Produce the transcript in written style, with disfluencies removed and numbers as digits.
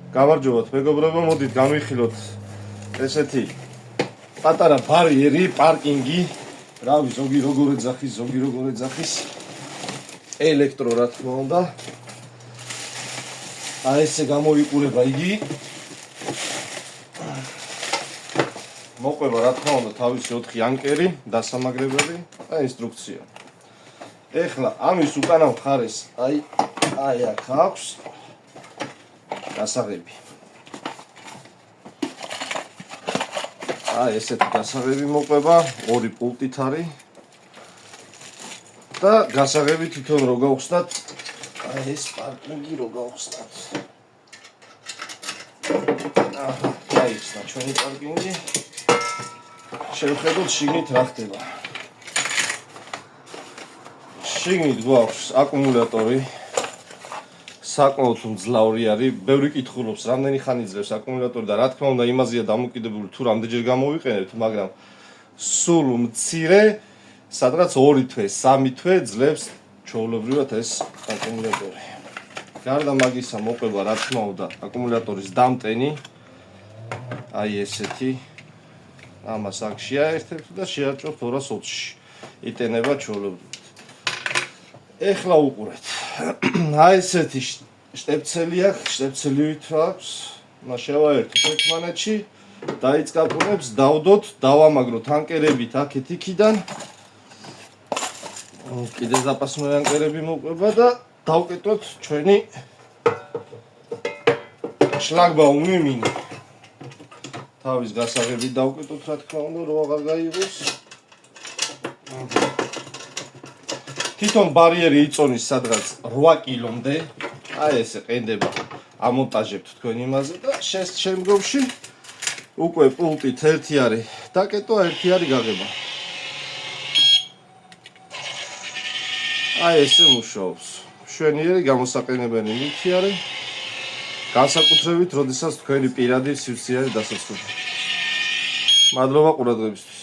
გამარჯობათ მეგობრებო, მოდით გამიხილოთ ესეთი პატარა ბარიერი, პარკინგი, რავი, ზოგი როგორ ეძახის, ელექტრო რა თქმა უნდა. აი ესე გამოიყურება იგი. მოყვება რა თქმა უნდა თავისი 4 ანკერი, დასამაგრებელი და ინსტრუქცია. ეხლა ამის უკანა მხარეს აი აქ აქვს გასაღები. აი ესეთი გასაღები მოყვება, 2 პულტით არის და გასაღები თვითონ რო გავხსნათ, აი ეს პარკინგი რო გავხსნათ. გაიხსნა ჩვენი პარკინგი. შევხედოთ შიგნით რა ხდება. შიგნით გვაქვს აკუმულატორი. საკმაოდ მძლავრი არის. ბევრი კითხულობს, რამდენი ხანი ძლებს აკუმულატორი და რა თქმა უნდა იმაზეა დამოკიდებული თუ რამდენჯერ გამოვიყენებთ, მაგრამ სულ მცირე, სადღაც 2 თვე, 3 თვე ძლებს ჩვეულებრივად ეს აკუმულატორი. გარდა მაგისა მოყვება რა თქმა უნდა აკუმულატორის დამტენი. აი ესეთი ამას აქ შეაერთებთ და შეაჭრობთ 220-ში. იტენება ჩვეულებრივად. ეხლა უყურეთ. აი ესეთი შტეფცელი აქვს, შტეფცელივით აქვს. მას შევაერთოთ ერთმანეთში, დაიწყაპუნებს, დავდოთ, დავამაგროთ ანკერებით აქეთ იქიდან. კიდე ზაპასმე ანკერები მოყვება და დავკეტოთ ჩვენი შლაგბაუმი მინი. თავის გასაღები დავკეტოთ რა თქმა უნდა, რომ აღარ გაიღოს. თვითონ ბარიერი იწონის სადღაც 8 კილომდე. აი ესე ყენდება ამონტაჟებთ თქვენ იმაზე და შემდგომში უკვე პულტით ერთი არის დაკეტვა, ერთი არის გაღება. აი ესე მუშაობს. მშვენიერი გამოსაყენებელი ნივთი არის. განსაკუთრებით, როდესაც თქვენი პირადი სივრცე არის დასასრული. მადლობა ყურადღებისთვის.